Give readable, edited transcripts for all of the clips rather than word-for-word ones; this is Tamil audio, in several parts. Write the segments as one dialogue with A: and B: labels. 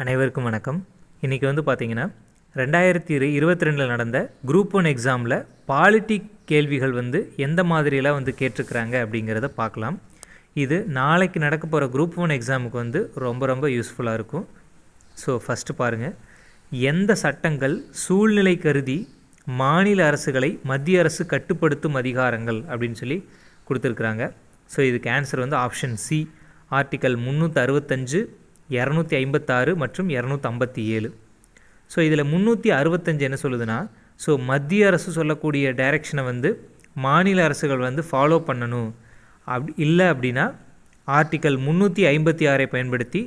A: அனைவருக்கும் வணக்கம். இன்றைக்கி பார்த்திங்கன்னா 2022 நடந்த குரூப் 1 எக்ஸாமில் பாலிட்டி கேள்விகள் எந்த மாதிரியெல்லாம் கேட்டிருக்கிறாங்க அப்படிங்கிறத பார்க்கலாம். இது நாளைக்கு நடக்க போகிற குரூப் 1 எக்ஸாமுக்கு ரொம்ப யூஸ்ஃபுல்லாக இருக்கும். ஸோ ஃபஸ்ட்டு பாருங்கள், எந்த சட்டங்கள் சூழ்நிலை கருதி மாநில அரசுகளை மத்திய அரசு கட்டுப்படுத்தும் அதிகாரங்கள் அப்படின்னு சொல்லி கொடுத்துருக்குறாங்க. ஸோ இதுக்கு ஆன்சர் ஆப்ஷன் சி, ஆர்டிக்கல் 365, 256 மற்றும் 257. ஸோ இதில் 365 என்ன சொல்லுதுன்னா, ஸோ மத்திய அரசு சொல்லக்கூடிய டைரெக்ஷனை மாநில அரசுகள் ஃபாலோ பண்ணணும். இல்லை அப்படின்னா ஆர்டிக்கல் 356 பயன்படுத்தி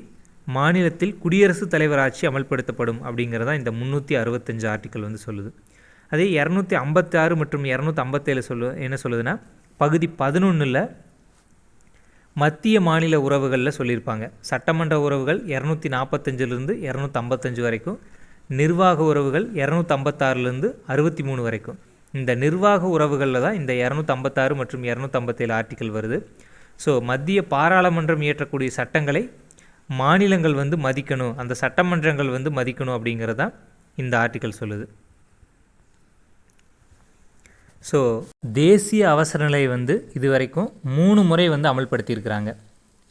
A: மாநிலத்தில் குடியரசுத் தலைவர் ஆட்சி அமல்படுத்தப்படும் அப்படிங்கிறதா இந்த 365 ஆர்டிக்கல் சொல்லுது. அதே 256 மற்றும் 257 என்ன சொல்லுதுன்னா, பகுதி 11ல் மத்திய மாநில உறவுகளில் சொல்லியிருப்பாங்க. சட்டமன்ற உறவுகள் 245லேருந்து 255 வரைக்கும், நிர்வாக உறவுகள் 256லேருந்து 63 வரைக்கும். இந்த நிர்வாக உறவுகளில் தான் இந்த 256 மற்றும் 257 ஆர்டிக்கல் வருது. ஸோ மத்திய பாராளுமன்றம் இயற்றக்கூடிய சட்டங்களை மாநிலங்கள் மதிக்கணும், அந்த சட்டமன்றங்கள் மதிக்கணும் அப்படிங்கிறதான் இந்த ஆர்டிக்கல் சொல்லுது. ஸோ தேசிய அவசர நிலை இது வரைக்கும் 3 முறை அமல்படுத்தியிருக்கிறாங்க.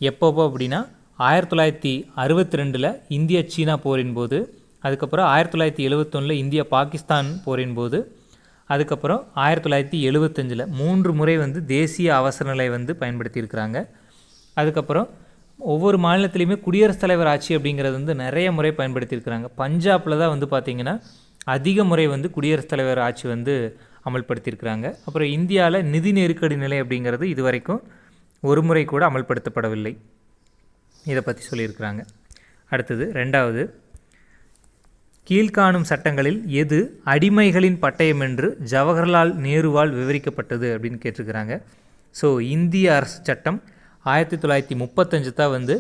A: எப்போ அப்படின்னா 1962 இந்திய சீனா போரின் போது, அதுக்கப்புறம் 1971 இந்தியா பாகிஸ்தான் போரின் போது, அதுக்கப்புறம் 1975 3 முறை தேசிய அவசர நிலை பயன்படுத்தியிருக்கிறாங்க. அதுக்கப்புறம் ஒவ்வொரு மாநிலத்திலையுமே குடியரசுத் தலைவர் ஆட்சி அப்படிங்கிறது நிறைய முறை பயன்படுத்தியிருக்கிறாங்க. பஞ்சாபில் தான் பார்த்திங்கன்னா அதிக முறை குடியரசுத் தலைவர் ஆட்சி அமல்படுத்தியிருக்கிறாங்க. அப்புறம் இந்தியாவில் நிதி நெருக்கடி நிலை அப்படிங்கிறது இது வரைக்கும் ஒரு முறை கூட அமல்படுத்தப்படவில்லை. இதை பற்றி சொல்லியிருக்கிறாங்க. அடுத்தது 2வது, கீழ்காணும் சட்டங்களில் எது அடிமைகளின் பட்டயம் என்று ஜவஹர்லால் நேருவால் விவரிக்கப்பட்டது அப்படின்னு கேட்டிருக்கிறாங்க. ஸோ இந்திய அரசு சட்டம் 1935 தான்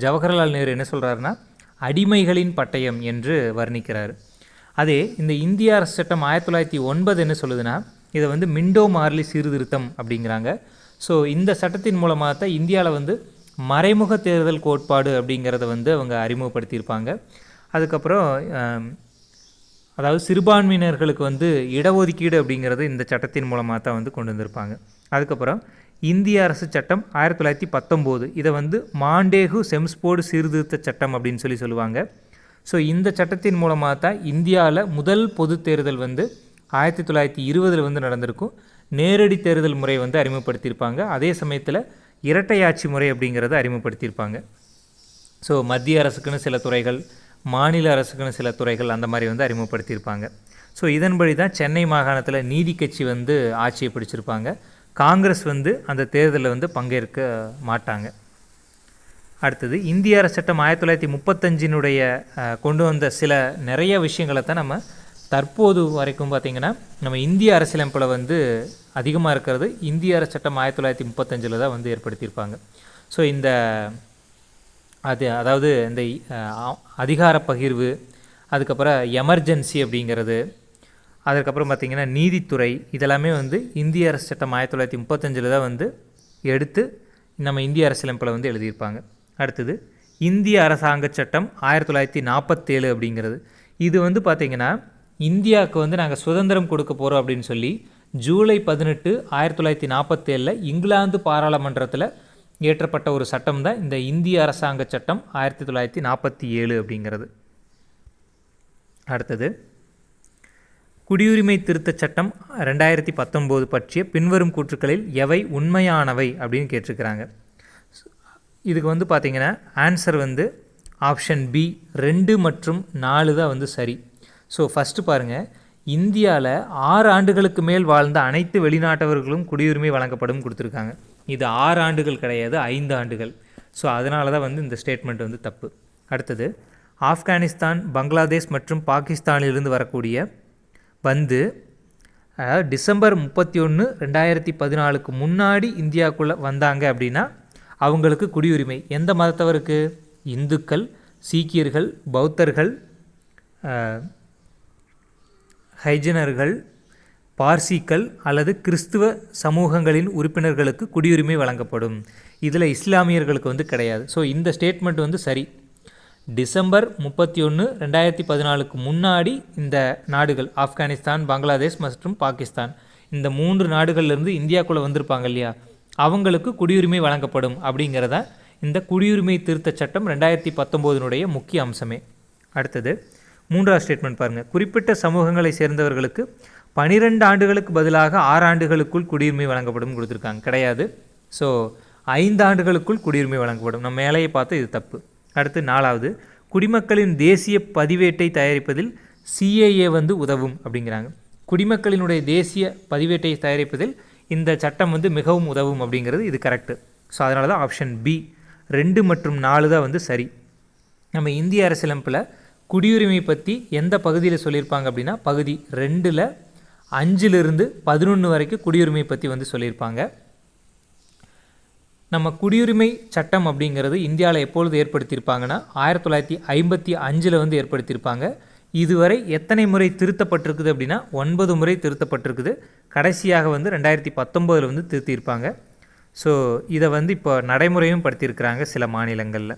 A: ஜவஹர்லால் நேரு என்ன சொல்கிறாருன்னா, அடிமைகளின் பட்டயம் என்று வர்ணிக்கிறார். அதே இந்த இந்திய அரசு சட்டம் 1909 என்ன சொல்லுதுன்னா, இதை மிண்டோ மார்லி சீர்திருத்தம் அப்படிங்கிறாங்க. ஸோ இந்த சட்டத்தின் மூலமாக தான் இந்தியாவில் மறைமுக தேர்தல் கோட்பாடு அப்படிங்கிறத அவங்க அறிமுகப்படுத்தியிருப்பாங்க. அதுக்கப்புறம் அதாவது சிறுபான்மையினர்களுக்கு இடஒதுக்கீடு அப்படிங்கிறது இந்த சட்டத்தின் மூலமாக தான் கொண்டு வந்திருப்பாங்க. அதுக்கப்புறம் இந்திய அரசு சட்டம் 1919, இதை மாண்டேகு செம்ஸ்போர்டு சீர்திருத்த சட்டம் அப்படின்னு சொல்லுவாங்க. ஸோ இந்த சட்டத்தின் மூலமாக தான் இந்தியாவில் முதல் பொது தேர்தல் 1920 நடந்திருக்கும். நேரடி தேர்தல் முறை அறிமுகப்படுத்தியிருப்பாங்க. அதே சமயத்தில் இரட்டையாட்சி முறை அப்படிங்கிறத அறிமுகப்படுத்தியிருப்பாங்க. ஸோ மத்திய அரசுக்குன்னு சில துறைகள், மாநில அரசுக்குன்னு சில துறைகள் அந்த மாதிரி அறிமுகப்படுத்தியிருப்பாங்க. ஸோ இதன்படி தான் சென்னை மாகாணத்தில் நீதி கட்சி ஆட்சியை பிடிச்சிருப்பாங்க. காங்கிரஸ் அந்த தேர்தலில் பங்கேற்க மாட்டாங்க. அடுத்தது, இந்திய அரசு சட்டம் 1935 கொண்டு வந்த சில நிறைய விஷயங்களை தான் நம்ம தற்போது வரைக்கும் பார்த்திங்கன்னா நம்ம இந்திய அரசியலமைப்பில் அதிகமாக இருக்கிறது இந்திய அரசு சட்டம் 1935 தான் ஏற்படுத்தியிருப்பாங்க. ஸோ இந்த அதாவது இந்த அதிகார பகிர்வு, அதுக்கப்புறம் எமர்ஜென்சி அப்படிங்கிறது, அதுக்கப்புறம் பார்த்திங்கன்னா நீதித்துறை, இதெல்லாமே இந்திய அரசு சட்டம் 1935 தான் எடுத்து நம்ம இந்திய அரசியலமைப்பில் எழுதியிருப்பாங்க. அடுத்தது, இந்திய அரசாங்க சட்டம் 1947 அப்படிங்கிறது, இது பார்த்திங்கன்னா இந்தியாவுக்கு நாங்கள் சுதந்திரம் கொடுக்க போகிறோம் அப்படின்னு சொல்லி ஜூலை 18, 1947 இங்கிலாந்து பாராளுமன்றத்தில் இயற்றப்பட்ட ஒரு சட்டம் தான் இந்த இந்திய அரசாங்க சட்டம் 1947 அப்படிங்கிறது. அடுத்தது, குடியுரிமை திருத்த சட்டம் 2019 பற்றிய பின்வரும் கூற்றுக்களில் எவை உண்மையானவை அப்படின்னு கேட்டிருக்கிறாங்க. இதுக்கு பார்த்திங்கன்னா ஆன்சர் ஆப்ஷன் பி 2 மற்றும் 4 தான் சரி. ஸோ ஃபஸ்ட்டு பாருங்கள், இந்தியாவில் 6 ஆண்டுகளுக்கு மேல் வாழ்ந்த அனைத்து வெளிநாட்டவர்களும் குடியுரிமை வழங்கப்படும் கொடுத்துருக்காங்க. இது 6 ஆண்டுகள் கிடையாது, 5 ஆண்டுகள். ஸோ அதனால தான் இந்த ஸ்டேட்மெண்ட் தப்பு. அடுத்தது, ஆப்கானிஸ்தான், பங்களாதேஷ் மற்றும் பாகிஸ்தானிலிருந்து வரக்கூடிய டிசம்பர் 31, 2014 முன்னாடி இந்தியாவுக்குள்ளே வந்தாங்க அப்படின்னா அவங்களுக்கு குடியுரிமை. எந்த மதத்தவருக்கு? இந்துக்கள், சீக்கியர்கள், பௌத்தர்கள், ஹைஜனர்கள், பார்சிக்கள் அல்லது கிறிஸ்துவ சமூகங்களின் உறுப்பினர்களுக்கு குடியுரிமை வழங்கப்படும். இதில் இஸ்லாமியர்களுக்கு கிடையாது. ஸோ இந்த ஸ்டேட்மெண்ட் சரி. டிசம்பர் 31, 2014க்கு முன்னாடி இந்த நாடுகள் ஆப்கானிஸ்தான், பங்களாதேஷ் மற்றும் பாகிஸ்தான் இந்த 3 நாடுகள்லேருந்து இந்தியாவுக்குள்ளே வந்திருப்பாங்க இல்லையா, அவங்களுக்கு குடியுரிமை வழங்கப்படும் அப்படிங்கிறத இந்த குடியுரிமை திருத்த சட்டம் 2019 முக்கிய அம்சமே. அடுத்தது 3வது ஸ்டேட்மெண்ட் பாருங்கள். குறிப்பிட்ட சமூகங்களை சேர்ந்தவர்களுக்கு 12 ஆண்டுகளுக்கு பதிலாக 6 ஆண்டுகளுக்குள் குடியுரிமை வழங்கப்படும் கொடுத்துருக்காங்க. கிடையாது. ஸோ 5 ஆண்டுகளுக்குள் குடியுரிமை வழங்கப்படும். நம்ம மேலேயே பார்த்து இது தப்பு. அடுத்து 4வது, குடிமக்களின் தேசிய பதிவேட்டை தயாரிப்பதில் CAA உதவும் அப்படிங்கிறாங்க. குடிமக்களினுடைய தேசிய பதிவேட்டை தயாரிப்பதில் இந்த சட்டம் மிகவும் உதவும் அப்படிங்கிறது இது கரெக்டு. ஸோ அதனால தான் ஆப்ஷன் பி 2 மற்றும் 4 தான் சரி. நம்ம இந்திய அரசியலமைப்பில் குடியுரிமை பற்றி எந்த பகுதியில் சொல்லியிருப்பாங்க அப்படின்னா பகுதி 2ல் 5லிருந்து 11 வரைக்கும் குடியுரிமை பற்றி சொல்லியிருப்பாங்க. நம்ம குடியுரிமை சட்டம் அப்படிங்கிறது இந்தியாவில் எப்பொழுது ஏற்படுத்தியிருப்பாங்கன்னா 1955 ஏற்படுத்தியிருப்பாங்க. இதுவரை எத்தனை முறை திருத்தப்பட்டிருக்குது அப்படின்னா 9 முறை திருத்தப்பட்டிருக்குது. கடைசியாக 2019 திருத்தியிருப்பாங்க. ஸோ இதை இப்போ நடைமுறையும் படுத்தியிருக்கிறாங்க சில மாநிலங்களில்.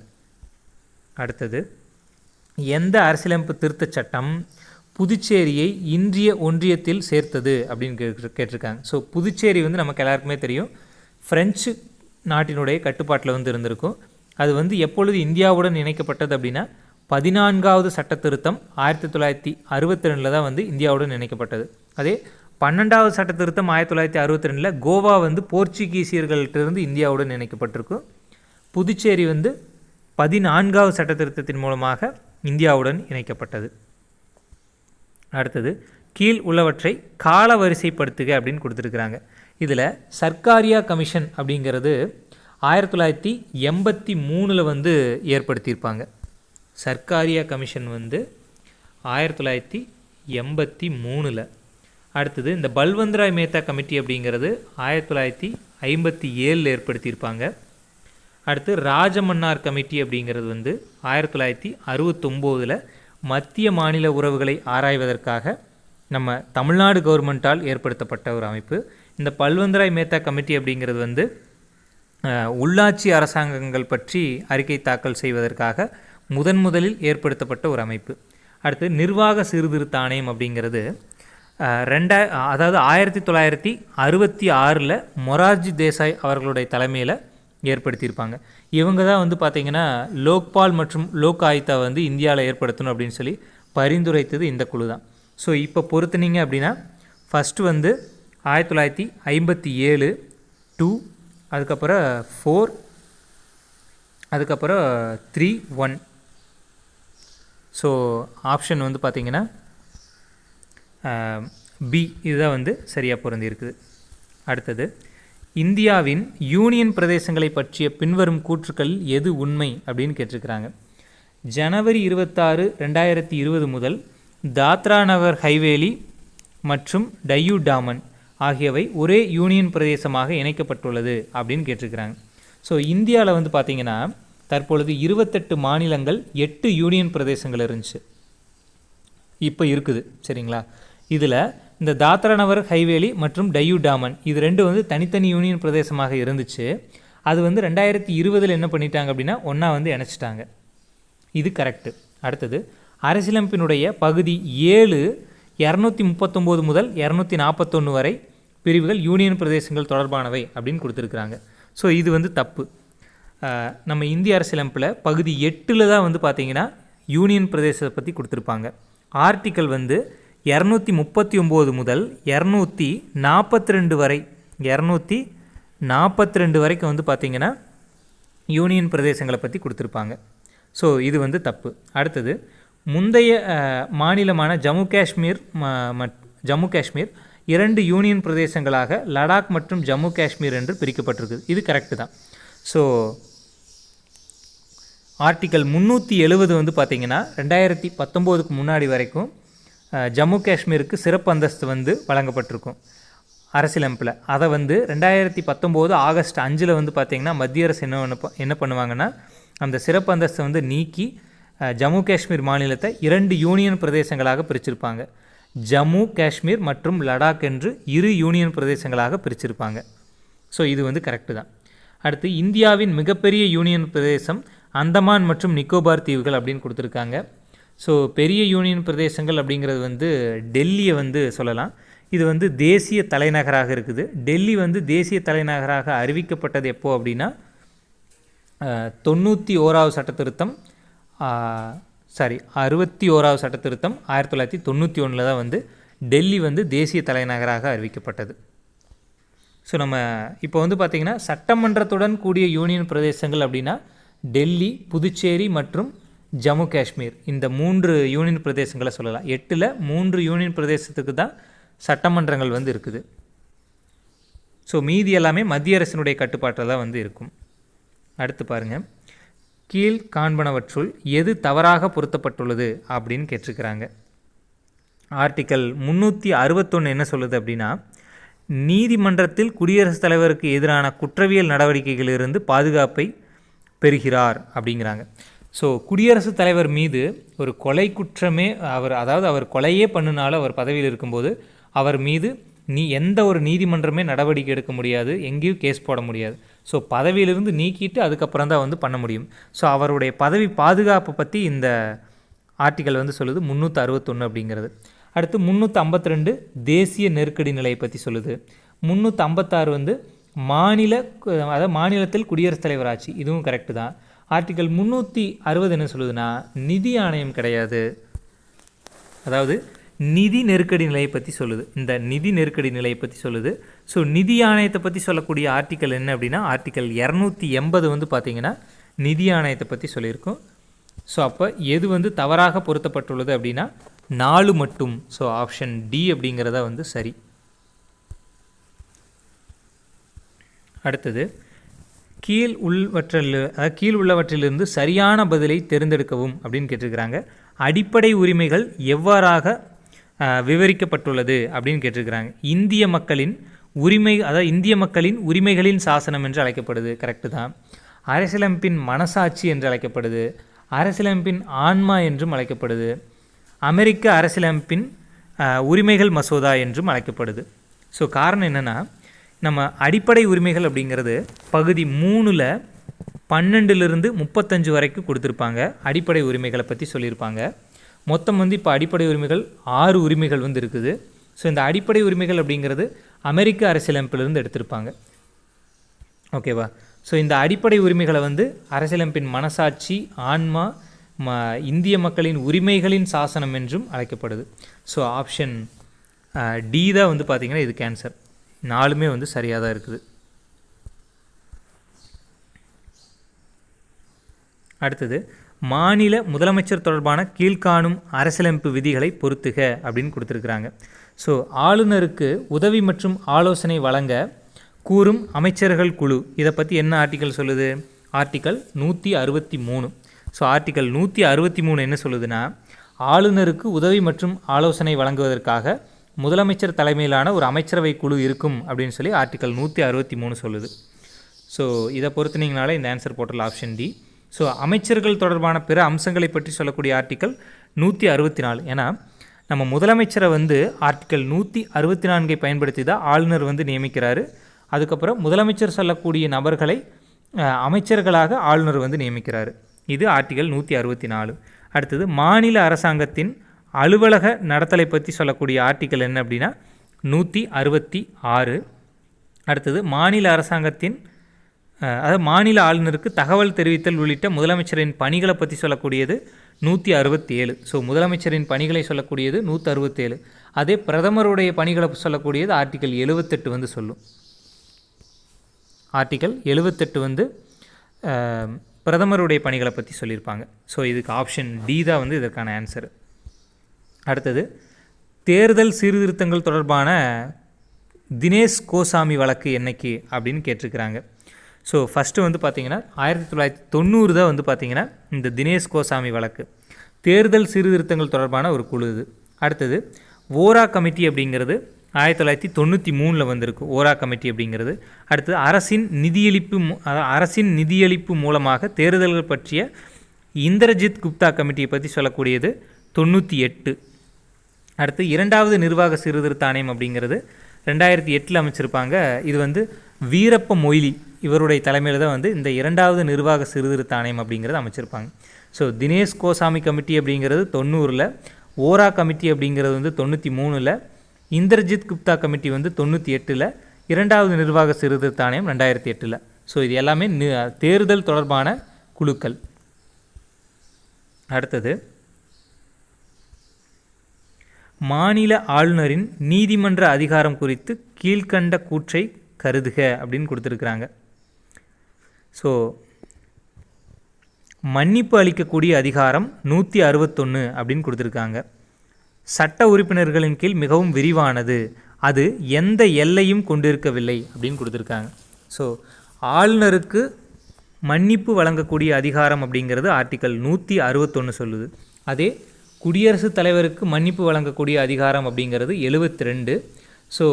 A: அடுத்தது, எந்த அரசியலமைப்பு திருத்த சட்டம் புதுச்சேரியை இந்திய ஒன்றியத்தில் சேர்த்தது அப்படின்னு கேட்டிருக்காங்க. ஸோ புதுச்சேரி நமக்கு எல்லாருக்குமே தெரியும், ஃப்ரெஞ்சு நாட்டினுடைய கட்டுப்பாட்டில் இருந்திருக்கும். அது எப்பொழுது இந்தியாவுடன் இணைக்கப்பட்டது அப்படின்னா 14வது சட்ட திருத்தம் 1962 தான் இந்தியாவுடன் இணைக்கப்பட்டது. அதே 12வது சட்ட திருத்தம் 1962 கோவா போர்ச்சுகீசியர்கள்ட்டிருந்து இந்தியாவுடன் இணைக்கப்பட்டிருக்கும். புதுச்சேரி 14வது சட்ட திருத்தத்தின் மூலமாக இந்தியாவுடன் இணைக்கப்பட்டது. அடுத்தது, கீழ் உள்ளவற்றை கால வரிசைப்படுத்துக அப்படின்னு கொடுத்துருக்குறாங்க. இதில் சர்க்காரியா கமிஷன் அப்படிங்கிறது 1983 ஏற்படுத்தியிருப்பாங்க. சர்க்காரியா கமிஷன் 1983. அடுத்தது, இந்த பல்வந்த்ராய் மேத்தா கமிட்டி அப்படிங்கிறது 1957 ஏற்படுத்தியிருப்பாங்க. அடுத்து ராஜமன்னார் கமிட்டி அப்படிங்கிறது 1969 மத்திய மாநில உறவுகளை ஆராய்வதற்காக நம்ம தமிழ்நாடு கவர்மெண்ட்டால் ஏற்படுத்தப்பட்ட ஒரு அமைப்பு. இந்த பல்வந்த்ராய் மேத்தா கமிட்டி அப்படிங்கிறது உள்ளாட்சி அரசாங்கங்கள் பற்றி அறிக்கை தாக்கல் செய்வதற்காக முதலில் ஏற்படுத்தப்பட்ட ஒரு அமைப்பு. அடுத்து நிர்வாக சீர்திருத்த ஆணையம் அப்படிங்கிறது 1966 மொரார்ஜி தேசாய் அவர்களுடைய தலைமையில் ஏற்படுத்தியிருப்பாங்க. இவங்க தான் பார்த்திங்கன்னா லோக்பால் மற்றும் லோக் ஆயுக்தா இந்தியாவில் ஏற்படுத்தணும் அப்படின்னு சொல்லி பரிந்துரைத்தது இந்த குழு தான். ஸோ இப்போ பொறுத்துனீங்க அப்படின்னா ஃபஸ்ட்டு 1957, 2, அதுக்கப்புறம் 4, அதுக்கப்புறம் 3, 1. ஸோ ஆப்ஷன் பார்த்திங்கன்னா பி இதுதான் சரியாக பொருந்திருக்குது. அடுத்தது, இந்தியாவின் யூனியன் பிரதேசங்களை பற்றிய பின்வரும் கூற்றுக்களில் எது உண்மை அப்படின்னு கேட்டிருக்கிறாங்க. ஜனவரி 26, 2020 முதல் தாத்ரா நகர் ஹைவேலி மற்றும் டையூ டாமன் ஆகியவை ஒரே யூனியன் பிரதேசமாக இணைக்கப்பட்டுள்ளது அப்படின்னு கேட்டிருக்கிறாங்க. ஸோ இந்தியாவில் பார்த்திங்கன்னா தற்பொழுது 28 மாநிலங்கள், 8 யூனியன் பிரதேசங்கள் இருந்துச்சு, இப்போ இருக்குது. சரிங்களா? இதில் இந்த தாத்ரா நகர் ஹைவேலி மற்றும் டையூ டாமன் இது 2 தனித்தனி யூனியன் பிரதேசமாக இருந்துச்சு. அது 2020 என்ன பண்ணிட்டாங்க அப்படின்னா ஒன்றா இணைச்சிட்டாங்க. இது கரெக்டு. அடுத்தது, அரசியலமைப்பினுடைய பகுதி 7 239 முதல் 241 வரை பிரிவுகள் யூனியன் பிரதேசங்கள் தொடர்பானவை அப்படின்னு கொடுத்துருக்குறாங்க. ஸோ இது தப்பு. நம்ம இந்திய அரசியலமைப்பில் பகுதி 8 தான் பார்த்திங்கன்னா யூனியன் பிரதேசத்தை பற்றி கொடுத்துருப்பாங்க. ஆர்டிக்கல் 239 முதல் 242 வரை 242 வரைக்கும் பார்த்திங்கன்னா யூனியன் பிரதேசங்களை பற்றி கொடுத்துருப்பாங்க. ஸோ இது தப்பு. அடுத்தது, முந்தைய மாநிலமான ஜம்மு காஷ்மீர் 2 யூனியன் பிரதேசங்களாக லடாக் மற்றும் ஜம்மு காஷ்மீர் என்று பிரிக்கப்பட்டிருக்குது. இது கரெக்டு தான். ஸோ ஆர்டிக்கல் 370 பார்த்திங்கன்னா 2019க்கு முன்னாடி வரைக்கும் ஜம்மு காஷ்மீருக்கு சிறப்பு அந்தஸ்து வழங்கப்பட்டிருக்கும் அரசியலமைப்பில். அதை 2019 ஆகஸ்ட் 5 பார்த்திங்கன்னா மத்திய அரசு என்ன பண்ணுவாங்கன்னா அந்த சிறப்பு அந்தஸ்தை நீக்கி ஜம்மு காஷ்மீர் மாநிலத்தை 2 யூனியன் பிரதேசங்களாக பிரிச்சிருப்பாங்க. ஜம்மு காஷ்மீர் மற்றும் லடாக் என்று 2 யூனியன் பிரதேசங்களாக பிரிச்சிருப்பாங்க. ஸோ இது கரெக்டு தான். அடுத்து, இந்தியாவின் மிகப்பெரிய யூனியன் பிரதேசம் அந்தமான் மற்றும் நிக்கோபார் தீவுகள் அப்படின்னு கொடுத்துருக்காங்க. ஸோ பெரிய யூனியன் பிரதேசங்கள் அப்படிங்கிறது வந்து டெல்லியை வந்து சொல்லலாம். இது வந்து தேசிய தலைநகராக இருக்குது. டெல்லி வந்து தேசிய தலைநகராக அறிவிக்கப்பட்டது எப்போ அப்படின்னா 91வது சட்ட திருத்தம் 61வது சட்ட திருத்தம் 1991 தான் வந்து டெல்லி வந்து தேசிய தலைநகராக அறிவிக்கப்பட்டது. ஸோ நம்ம இப்போ வந்து பார்த்திங்கன்னா சட்டமன்றத்துடன் கூடிய யூனியன் பிரதேசங்கள் அப்படின்னா டெல்லி, புதுச்சேரி மற்றும் ஜம்மு காஷ்மீர், இந்த 3 யூனியன் பிரதேசங்களை சொல்லலாம். 8ல் 3 யூனியன் பிரதேசத்துக்கு தான் சட்டமன்றங்கள் வந்து இருக்குது. ஸோ மீதி எல்லாமே மத்திய அரசினுடைய கட்டுப்பாட்டில் தான் வந்து இருக்கும். அடுத்து பாருங்கள், கீழ் காண்பனவற்றுள் எது தவறாக பொருத்தப்பட்டுள்ளது அப்படின்னு கேட்டிருக்கிறாங்க. ஆர்டிக்கல் 361 என்ன சொல்லுது அப்படின்னா, நீதிமன்றத்தில் குடியரசுத் தலைவருக்கு எதிரான குற்றவியல் நடவடிக்கைகளிலிருந்து பாதுகாப்பை பெறுகிறார் அப்படிங்கிறாங்க. ஸோ குடியரசுத் தலைவர் மீது ஒரு கொலை குற்றமே அவர் கொலையே பண்ணினாலும் அவர் பதவியில் இருக்கும்போது அவர் மீது எந்த ஒரு நீதிமன்றமே நடவடிக்கை எடுக்க முடியாது, எங்கேயும் கேஸ் போட முடியாது. ஸோ பதவியிலிருந்து நீக்கிட்டு அதுக்கப்புறம் தான் வந்து பண்ண முடியும். ஸோ அவருடைய பதவி பாதுகாப்பை பற்றி இந்த ஆர்டிக்கல் வந்து சொல்லுது 361 அப்படிங்கிறது. அடுத்து 352 தேசிய நெருக்கடி நிலையை பற்றி சொல்லுது. 356 வந்து மாநிலத்தில் குடியரசுத் தலைவர் ஆட்சி, இதுவும் கரெக்டு தான். ஆர்டிக்கல் 360 என்ன சொல்லுதுன்னா, நிதி ஆணையம் கிடையாது, அதாவது நிதி நெருக்கடி நிலையை பற்றி சொல்லுது. இந்த நிதி நெருக்கடி நிலையை பற்றி சொல்லுது. ஸோ நிதி ஆணையத்தை பற்றி சொல்லக்கூடிய ஆர்டிக்கல் என்ன அப்படின்னா ஆர்டிக்கல் 280 வந்து பார்த்திங்கன்னா நிதி ஆணையத்தை பற்றி சொல்லியிருக்கோம். ஸோ அப்போ எது வந்து தவறாக பொருத்தப்பட்டுள்ளது அப்படின்னா 4 மட்டும். ஸோ ஆப்ஷன் டி அப்படிங்கிறத வந்து சரி. அடுத்தது, கீழ் உள்ளவற்றிலிருந்து சரியான பதிலை தேர்ந்தெடுக்கவும் அப்படின்னு கேட்டிருக்கிறாங்க. அடிப்படை உரிமைகள் எவ்வாறாக விவரிக்கப்பட்டுள்ளது அப்படின்னு கேட்டிருக்கிறாங்க. இந்திய மக்களின் உரிமைகளின் சாசனம் என்று அழைக்கப்படுது, கரெக்டு தான். அரசியலமைப்பின் மனசாட்சி என்று அழைக்கப்படுது. அரசியலமைப்பின் ஆன்மா என்றும் அழைக்கப்படுது. அமெரிக்க அரசியலமைப்பின் உரிமைகள் மசோதா என்றும் அழைக்கப்படுது. ஸோ காரணம் என்னென்னா, நம்ம அடிப்படை உரிமைகள் அப்படிங்கிறது பகுதி 3ல் 12லிருந்து 35 வரைக்கும் கொடுத்துருப்பாங்க. அடிப்படை உரிமைகளை பற்றி சொல்லியிருப்பாங்க. மொத்தம் வந்து இப்போ அடிப்படை உரிமைகள் 6 உரிமைகள் வந்து இருக்குது. ஸோ இந்த அடிப்படை உரிமைகள் அப்படிங்கிறது அமெரிக்க அரசியலமைப்பிலிருந்து எடுத்திருப்பாங்க. ஓகேவா? ஸோ இந்த அடிப்படை உரிமைகளை வந்து அரசியலமைப்பின் மனசாட்சி, ஆன்மா, இந்திய மக்களின் உரிமைகளின் சாசனம் என்றும் அழைக்கப்படுது. ஸோ ஆப்ஷன் டி தான் வந்து பார்த்திங்கன்னா இது கேன்சர். 4மே வந்து சரியாக தான் இருக்குது. அடுத்தது, மாநில முதலமைச்சர் தொடர்பான கீழ்காணும் அரசியலமைப்பு விதிகளை பொருத்துக அப்படின்னு கொடுத்துருக்குறாங்க. ஸோ ஆளுநருக்கு உதவி மற்றும் ஆலோசனை வழங்க கூறும் அமைச்சர்கள் குழு, இதை பற்றி என்ன ஆர்டிக்கல் சொல்லுது? ஆர்டிக்கல் 163. ஸோ ஆர்டிக்கல் 163 என்ன சொல்லுதுன்னா, ஆளுநருக்கு உதவி மற்றும் ஆலோசனை வழங்குவதற்காக முதலமைச்சர் தலைமையிலான ஒரு அமைச்சரவை குழு இருக்கும் அப்படின்னு சொல்லி ஆர்டிக்கல் 163 சொல்லுது. ஸோ இதை பொறுத்துனீங்கனால இந்த ஆன்சர் போட்டல் ஆப்ஷன் டி. ஸோ அமைச்சர்கள் தொடர்பான பிற அம்சங்களை பற்றி சொல்லக்கூடிய ஆர்டிக்கல் 164. ஏன்னா நம்ம முதலமைச்சரை வந்து ஆர்டிக்கல் 164 பயன்படுத்தி தான் ஆளுநர் வந்து நியமிக்கிறாரு. அதுக்கப்புறம் முதலமைச்சர் சொல்லக்கூடிய நபர்களை அமைச்சர்களாக ஆளுநர் வந்து நியமிக்கிறாரு. இது ஆர்டிக்கல் 164. அடுத்தது, மாநில அரசாங்கத்தின் அலுவலக நடத்தலை பற்றி சொல்லக்கூடிய ஆர்டிக்கல் என்ன அப்படின்னா 166. அடுத்தது, மாநில அரசாங்கத்தின் மாநில ஆளுநருக்கு தகவல் தெரிவித்தல் உள்ளிட்ட முதலமைச்சரின் பணிகளை பற்றி சொல்லக்கூடியது 167. ஸோ முதலமைச்சரின் பணிகளை சொல்லக்கூடியது 167. அதே பிரதமருடைய பணிகளை சொல்லக்கூடியது ஆர்டிக்கல் 78 வந்து சொல்லும். ஆர்டிக்கல் 78 வந்து பிரதமருடைய பணிகளை பற்றி சொல்லியிருப்பாங்க. ஸோ இதுக்கு ஆப்ஷன் டி தான் வந்து இதற்கான ஆன்சர். அடுத்தது, தேர்தல் சீர்திருத்தங்கள் தொடர்பான தினேஷ் கோசாமி வழக்கு என்னைக்கு அப்படின்னு கேட்டிருக்கிறாங்க. ஸோ ஃபஸ்ட்டு வந்து பார்த்திங்கன்னா 1990 தான் வந்து பார்த்திங்கன்னா இந்த தினேஷ் கோசாமி வழக்கு. தேர்தல் சீர்திருத்தங்கள் தொடர்பான ஒரு குழு இது. அடுத்தது, ஓரா கமிட்டி அப்படிங்கிறது 1993 வந்திருக்கு, ஓரா கமிட்டி அப்படிங்கிறது. அடுத்தது, அரசின் நிதியளிப்பு மூலமாக தேர்தல்கள் பற்றிய இந்திரஜித் குப்தா கமிட்டியை பற்றி சொல்லக்கூடியது 98. அடுத்து, 2வது நிர்வாக சீர்திருத்த ஆணையம் அப்படிங்கிறது 2008 அமைச்சிருப்பாங்க. இது வந்து வீரப்ப மொய்லி இவருடைய தலைமையில் தான் வந்து இந்த 2வது நிர்வாக சீர்திருத்த ஆணையம் அப்படிங்கிறது அமைச்சிருப்பாங்க. ஸோ தினேஷ் கோசாமி கமிட்டி அப்படிங்கிறது 90ல், ஓரா கமிட்டி அப்படிங்கிறது வந்து 93ல், இந்திரஜித் குப்தா கமிட்டி வந்து 98ல், 2வது நிர்வாக சீர்திருத்த ஆணையம் 2008ல். ஸோ இது எல்லாமே தேர்தல் தொடர்பான குழுக்கள். அடுத்தது மாநில ஆளுநரின் நீதிமன்ற அதிகாரம் குறித்து கீழ்கண்ட கூற்றை கருதுக அப்படின்னு கொடுத்துருக்குறாங்க. ஸோ மன்னிப்பு அளிக்கக்கூடிய அதிகாரம் 161 அப்படின்னு கொடுத்துருக்காங்க. சட்ட உறுப்பினர்களின் கீழ் மிகவும் விரிவானது, அது எந்த எல்லையும் கொண்டிருக்கவில்லை அப்படின்னு கொடுத்துருக்காங்க. ஸோ ஆளுநருக்கு மன்னிப்பு வழங்கக்கூடிய அதிகாரம் அப்படிங்கிறது ஆர்டிக்கல் 161 சொல்லுது. அதே குடியரசுத் தலைவருக்கு மன்னிப்பு வழங்கக்கூடிய அதிகாரம் அப்படிங்கிறது 72. ஸோ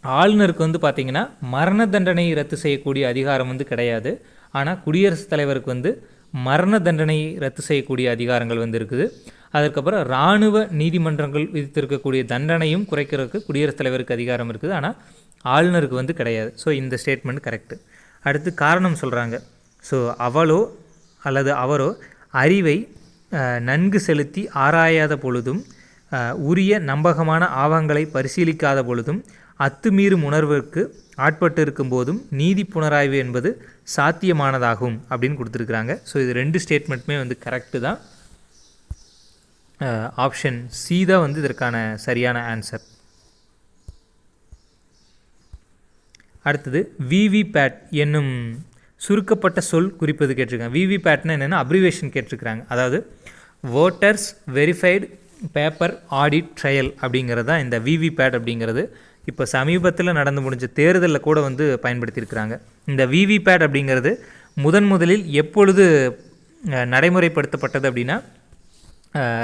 A: ஆளுநருக்கு வந்து பார்த்திங்கன்னா மரண தண்டனை ரத்து செய்யக்கூடிய அதிகாரம் வந்து கிடையாது. ஆனால் குடியரசுத் தலைவருக்கு வந்து மரண தண்டனை ரத்து செய்யக்கூடிய அதிகாரங்கள் வந்து இருக்குது. அதுக்கப்புறம் இராணுவ நீதிமன்றங்கள் விதித்திருக்கக்கூடிய தண்டனையும் குறைக்கிறதுக்கு குடியரசுத் தலைவருக்கு அதிகாரம் இருக்குது. ஆனால் ஆளுநருக்கு வந்து கிடையாது. ஸோ இந்த ஸ்டேட்மெண்ட் கரெக்டு. அடுத்து காரணம் சொல்கிறாங்க. ஸோ அவளோ அல்லது அவரோ அறிவை நன்கு செலுத்தி ஆராயாத பொழுதும் உரிய நம்பகமான ஆவணங்களை பரிசீலிக்காத பொழுதும் அத்துமீறும் உணர்வுக்கு ஆட்பட்டு இருக்கும் போதும் நீதி புனராய்வு என்பது சாத்தியமானதாகும் அப்படின்னு கொடுத்துருக்குறாங்க. ஸோ இது 2 ஸ்டேட்மெண்ட்டுமே வந்து கரெக்டு தான். ஆப்ஷன் சி தான் வந்து இதற்கான சரியான ஆன்சர். அடுத்தது விவிபேட் என்னும் சுருக்கப்பட்ட சொல் குறிப்பது கேட்டிருக்காங்க. விவிபேட்னா என்னென்னா அப்ரிவேஷன் கேட்டிருக்கிறாங்க. அதாவது voters verified paper audit trail அப்படிங்கிறது தான் இந்த விவிபேட் அப்படிங்கிறது. இப்போ சமீபத்தில் நடந்து முடிஞ்ச தேர்தலில் கூட வந்து பயன்படுத்தியிருக்கிறாங்க. இந்த விவிபேட் அப்படிங்கிறது முதலில் எப்பொழுது நடைமுறைப்படுத்தப்பட்டது அப்படின்னா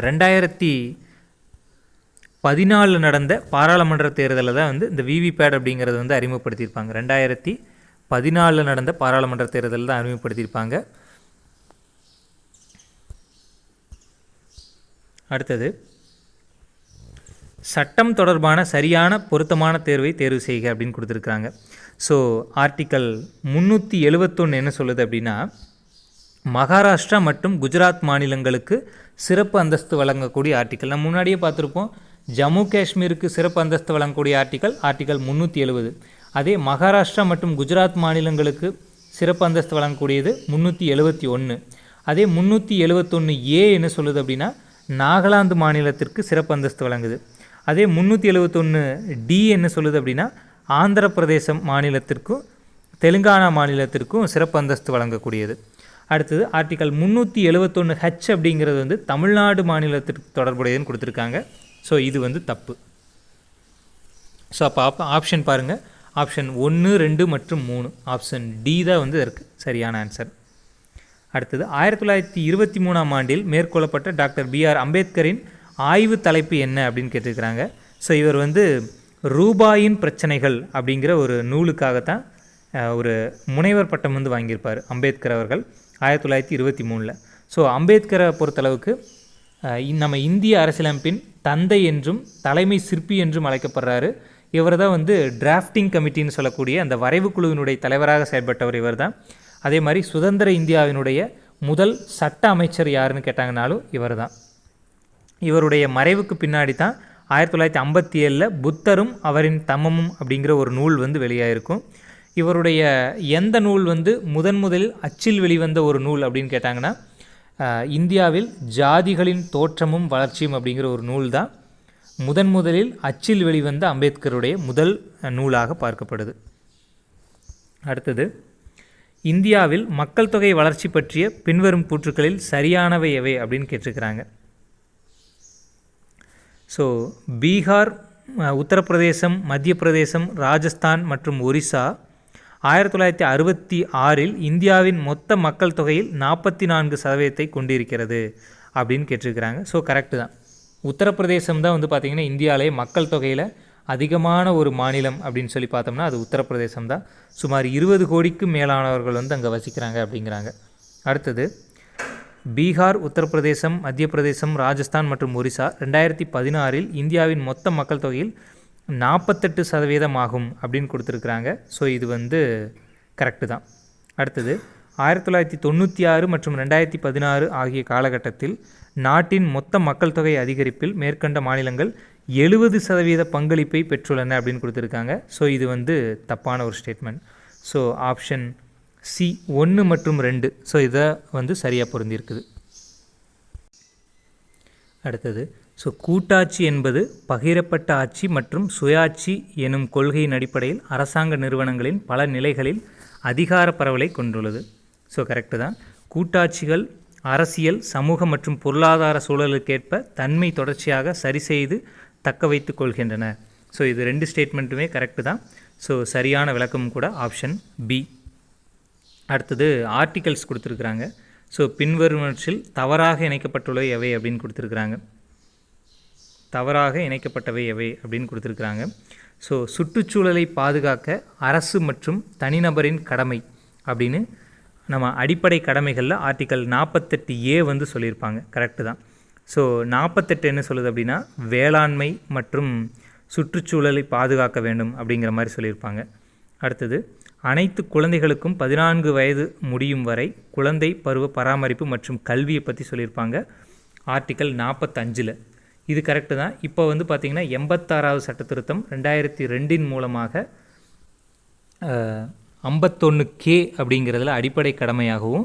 A: 2014 நடந்த பாராளுமன்ற தேர்தலில் தான் வந்து இந்த விவிபேட் அப்படிங்கிறது வந்து அறிமுகப்படுத்தியிருப்பாங்க. 2014 நடந்த பாராளுமன்ற தேர்தலில் தான் அறிமுகப்படுத்தியிருப்பாங்க. அடுத்தது சட்டம் தொடர்பான சரியான பொருத்தமான தேர்வை தேர்வு செய்க அப்படின்னு கொடுத்துருக்குறாங்க. ஸோ ஆர்டிக்கல் 371 என்ன சொல்லுது அப்படின்னா, மகாராஷ்டிரா மற்றும் குஜராத் மாநிலங்களுக்கு சிறப்பு அந்தஸ்து வழங்கக்கூடிய ஆர்டிக்கல். நம்ம முன்னாடியே பார்த்துருப்போம். ஜம்மு காஷ்மீருக்கு சிறப்பு அந்தஸ்து வழங்கக்கூடிய ஆர்டிக்கல் 370. அதே மகாராஷ்டிரா மற்றும் குஜராத் மாநிலங்களுக்கு சிறப்பு அந்தஸ்து வழங்கக்கூடியது 371. அதே 371A என்ன சொல்லுது அப்படின்னா, நாகாலாந்து மாநிலத்திற்கு சிறப்பு அந்தஸ்து வழங்குது. அதே 371D என்ன சொல்லுது அப்படின்னா, ஆந்திர பிரதேசம் மாநிலத்திற்கும் தெலுங்கானா மாநிலத்திற்கும் சிறப்பு அந்தஸ்து வழங்கக்கூடியது. அடுத்தது ஆர்டிக்கல் 371H அப்படிங்கிறது வந்து தமிழ்நாடு மாநிலத்திற்கு தொடர்புடையதுன்னு கொடுத்துருக்காங்க. ஸோ இது வந்து தப்பு. ஸோ அப்போ ஆப்ஷன் பாருங்கள். ஆப்ஷன் 1, 2 மற்றும் 3. ஆப்ஷன் டி தான் வந்து இதற்கு சரியான ஆன்சர். அடுத்தது 1923ஆம் ஆண்டில் மேற்கொள்ளப்பட்ட டாக்டர் BR அம்பேத்கரின் ஆய்வு தலைப்பு என்ன அப்படின்னு கேட்டிருக்கிறாங்க. ஸோ இவர் வந்து ரூபாயின் பிரச்சனைகள் அப்படிங்கிற ஒரு நூலுக்காகத்தான் ஒரு முனைவர் பட்டம் வந்து வாங்கியிருப்பார் அம்பேத்கர் அவர்கள் 1923. ஸோ அம்பேத்கரை பொறுத்தளவுக்கு நம்ம இந்திய அரசியலமைப்பின் தந்தை என்றும் தலைமை சிற்பி என்றும் அழைக்கப்படுறாரு. இவர் தான் வந்து டிராஃப்டிங் கமிட்டின்னு சொல்லக்கூடிய அந்த வரைவு குழுவினுடைய தலைவராக செயல்பட்டவர் இவர் தான். அதே மாதிரி சுதந்திர இந்தியாவினுடைய முதல் சட்ட அமைச்சர் யாருன்னு கேட்டாங்கனாலும் இவர் தான். இவருடைய மறைவுக்கு பின்னாடி தான் 1957 புத்தரும் அவரின் தம்மமும் அப்படிங்கிற ஒரு நூல் வந்து வெளியாயிருக்கும். இவருடைய எந்த நூல் வந்து முதலில் அச்சில் வெளிவந்த ஒரு நூல் அப்படின்னு கேட்டாங்கன்னா, இந்தியாவில் ஜாதிகளின் தோற்றமும் வளர்ச்சியும் அப்படிங்கிற ஒரு நூல் தான் முதலில் அச்சில் வெளிவந்த அம்பேத்கருடைய முதல் நூலாக பார்க்கப்படுது. அடுத்தது இந்தியாவில் மக்கள் தொகை வளர்ச்சி பற்றிய பின்வரும் கூற்றுக்களில் சரியானவை எவை அப்படின்னு கேட்டிருக்கிறாங்க. ஸோ பீகார், உத்தரப்பிரதேசம், மத்திய பிரதேசம், ராஜஸ்தான் மற்றும் ஒரிசா 1966 இந்தியாவின் மொத்த மக்கள் தொகையில் 44% கொண்டிருக்கிறது அப்படின்னு கேட்டிருக்கிறாங்க. ஸோ கரெக்டு தான். உத்தரப்பிரதேசம் தான் வந்து பார்த்திங்கன்னா இந்தியாவிலே மக்கள் தொகையில் அதிகமான ஒரு மாநிலம் அப்படின்னு சொல்லி பார்த்தோம்னா அது உத்தரப்பிரதேசம் தான். சுமார் 20 கோடிக்கு மேலானவர்கள் வந்து அங்கே வசிக்கிறாங்க அப்படிங்கிறாங்க. அடுத்தது பீகார், உத்தரப்பிரதேசம், மத்திய பிரதேசம், ராஜஸ்தான் மற்றும் ஒரிசா 2016 இந்தியாவின் மொத்த மக்கள் தொகையில் 48% ஆகும் அப்படின்னு கொடுத்துருக்குறாங்க. ஸோ இது வந்து கரெக்டு தான். அடுத்தது 1996 மற்றும் 2016 ஆகிய காலகட்டத்தில் நாட்டின் மொத்த மக்கள் தொகை அதிகரிப்பில் மேற்கண்ட மாநிலங்கள் 70% பங்களிப்பை பெற்றுள்ளன அப்படின்னு கொடுத்துருக்காங்க. ஸோ இது வந்து தப்பான ஒரு ஸ்டேட்மெண்ட். ஸோ ஆப்ஷன் சி 1 மற்றும் 2 ஸோ இதை வந்து சரியாக பொருந்திருக்குது. அடுத்தது ஸோ கூட்டாட்சி என்பது பகிரப்பட்ட ஆட்சி மற்றும் சுயாட்சி எனும் கொள்கையின் அடிப்படையில் அரசாங்க நிறுவனங்களின் பல நிலைகளில் அதிகார பரவலை கொண்டுள்ளது. ஸோ கரெக்டு தான். கூட்டாட்சிகள் அரசியல் சமூக மற்றும் பொருளாதார சூழலுக்கேற்ப தன்மை தொடர்ச்சியாக சரி செய்து தக்க வைத்து கொள்கின்றன. ஸோ இது 2 ஸ்டேட்மெண்ட்டுமே கரெக்டு தான். ஸோ சரியான விளக்கமும் கூட ஆப்ஷன் பி. அடுத்தது ஆர்டிகல்ஸ் கொடுத்துருக்குறாங்க. ஸோ பின்வருவனவற்றில் தவறாக இணைக்கப்பட்டுள்ளவை எவை அப்படின்னு கொடுத்துருக்குறாங்க. தவறாக இணைக்கப்பட்டவை எவை அப்படின்னு கொடுத்துருக்குறாங்க. ஸோ சுற்றுச்சூழலை பாதுகாக்க அரசு மற்றும் தனிநபரின் கடமை அப்படின்னு நம்ம அடிப்படை கடமைகளில் ஆர்டிக்கல் 48A வந்து சொல்லியிருப்பாங்க. கரெக்டு தான். ஸோ 48 என்ன சொல்லுது அப்படின்னா வேளாண்மை மற்றும் சுற்றுச்சூழலை பாதுகாக்க வேண்டும் அப்படிங்கிற மாதிரி சொல்லியிருப்பாங்க. அடுத்தது அனைத்து குழந்தைகளுக்கும் 14 வயது முடியும் வரை குழந்தை பருவ பராமரிப்பு மற்றும் கல்வியை பற்றி சொல்லியிருப்பாங்க ஆர்டிக்கல் 45. இது கரெக்டு தான். இப்போ வந்து பார்த்திங்கன்னா 86வது சட்ட திருத்தம் 2002 மூலமாக 51K அப்படிங்கிறதுல அடிப்படை கடமையாகவும்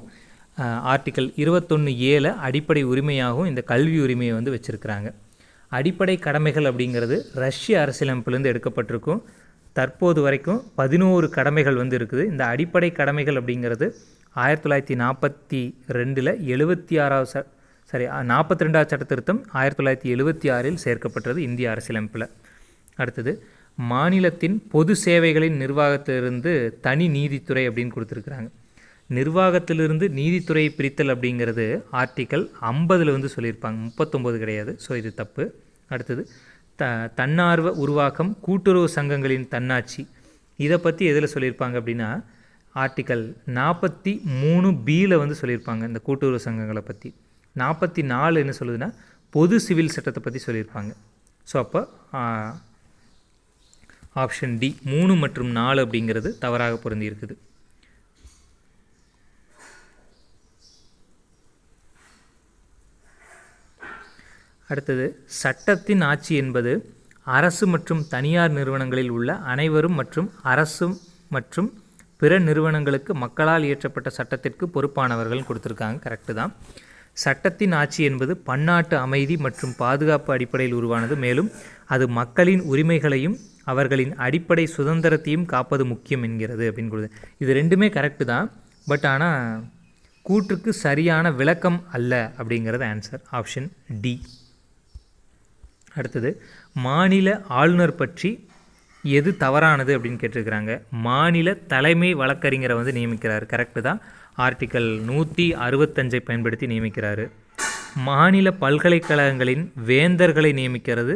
A: ஆர்டிக்கல் 21A அடிப்படை உரிமையாகவும் இந்த கல்வி உரிமையை வந்து வச்சுருக்கிறாங்க. அடிப்படை கடமைகள் அப்படிங்கிறது ரஷ்ய அரசியலமைப்பிலேருந்து எடுக்கப்பட்டிருக்கும். தற்போது வரைக்கும் 11 கடமைகள் வந்து இருக்குது. இந்த அடிப்படை கடமைகள் அப்படிங்கிறது 1942 42வது சட்ட திருத்தம் 1976 சேர்க்கப்பட்டது இந்திய அரசியலமைப்பில். அடுத்தது மாநிலத்தின் பொது சேவைகளின் நிர்வாகத்திலிருந்து தனி நீதித்துறை அப்படின்னு கொடுத்துருக்குறாங்க. நிர்வாகத்திலிருந்து நீதித்துறையை பிரித்தல் அப்படிங்கிறது ஆர்டிக்கல் 50 வந்து சொல்லியிருப்பாங்க, 39 கிடையாது. ஸோ இது தப்பு. அடுத்தது தன்னார்வ உருவாக்கம் கூட்டுறவு சங்கங்களின் தன்னாட்சி இதை பற்றி எதில் சொல்லியிருப்பாங்க அப்படின்னா ஆர்டிக்கல் 43B வந்து சொல்லியிருப்பாங்க இந்த கூட்டுறவு சங்கங்களை பற்றி. 44 என்ன சொல்லுதுன்னா பொது சிவில் சட்டத்தை பற்றி சொல்லியிருப்பாங்க. ஸோ அப்போ ஆப்ஷன் டி 3 மற்றும் 4 அப்படிங்கிறது தவறாக பொருந்தி இருக்குது. அடுத்தது சட்டத்தின் ஆட்சி என்பது அரசு மற்றும் தனியார் நிறுவனங்களில் உள்ள அனைவரும் மற்றும் அரசு மற்றும் பிற நிறுவனங்களுக்கு மக்களால் இயற்றப்பட்ட சட்டத்திற்கு பொறுப்பானவர்கள் கொடுத்துருக்காங்க. கரெக்டு தான். சட்டத்தின் ஆட்சி என்பது பன்னாட்டு அமைதி மற்றும் பாதுகாப்பு அடிப்படையில் உருவானது. மேலும் அது மக்களின் உரிமைகளையும் அவர்களின் அடிப்படை சுதந்திரத்தையும் காப்பது முக்கியம் என்கிறது அப்படின்னு கொடுது. இது ரெண்டுமே கரெக்டு தான். பட் ஆனால் கூற்றுக்கு சரியான விளக்கம் அல்ல அப்படிங்கிறது ஆன்சர் ஆப்ஷன் டி. அடுத்தது மாநில ஆளுநர் பற்றி எது தவறானது அப்படின்னு கேட்டிருக்கிறாங்க. மாநில தலைமை வழக்கறிஞரை வந்து நியமிக்கிறார். கரெக்டு தான். ஆர்டிக்கல் 165 பயன்படுத்தி நியமிக்கிறாரு. மாநில பல்கலைக்கழகங்களின் வேந்தர்களை நியமிக்கிறது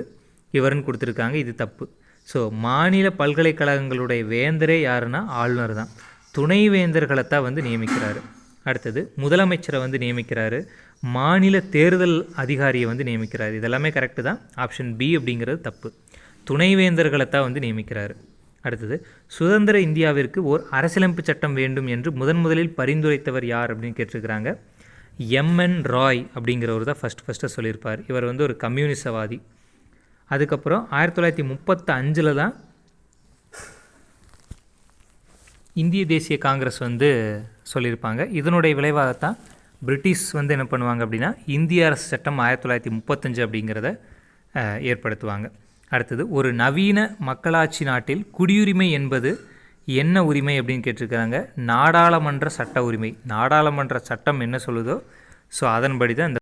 A: இவருன்னு கொடுத்துருக்காங்க. இது தப்பு. ஸோ மாநில பல்கலைக்கழகங்களுடைய வேந்தரே யாருன்னா ஆளுநர் தான். துணை வேந்தர்களை தான் வந்து நியமிக்கிறாரு. அடுத்தது முதலமைச்சரை வந்து நியமிக்கிறாரு. மாநில தேர்தல் அதிகாரியை வந்து நியமிக்கிறார். இதெல்லாமே கரெக்டு தான். ஆப்ஷன் பி அப்படிங்கிறது தப்பு. துணைவேந்தர்களை தான் வந்து நியமிக்கிறாரு. அடுத்தது சுதந்திர இந்தியாவிற்கு ஓர் அரசியலமைப்பு சட்டம் வேண்டும் என்று முதலில் பரிந்துரைத்தவர் யார் அப்படின்னு கேட்டிருக்கிறாங்க. MN ராய் அப்படிங்கிறவர் தான் ஃபஸ்ட்டு சொல்லியிருப்பார். இவர் வந்து ஒரு கம்யூனிசவாதி. அதுக்கப்புறம் 1935 தான் இந்திய தேசிய காங்கிரஸ் வந்து சொல்லியிருப்பாங்க. இதனுடைய விளைவாகத்தான் பிரிட்டிஷ் வந்து என்ன பண்ணுவாங்க அப்படின்னா இந்திய அரசு சட்டம் 1935 அப்படிங்கிறத ஏற்படுத்துவாங்க. அடுத்தது ஒரு நவீன மக்களாட்சி நாட்டில் குடியுரிமை என்பது என்ன உரிமை அப்படின்னு கேட்டிருக்கிறாங்க. நாடாளுமன்ற சட்ட உரிமை. நாடாளுமன்ற சட்டம் என்ன சொல்லுதோ ஸோ அதன்படி தான் இந்த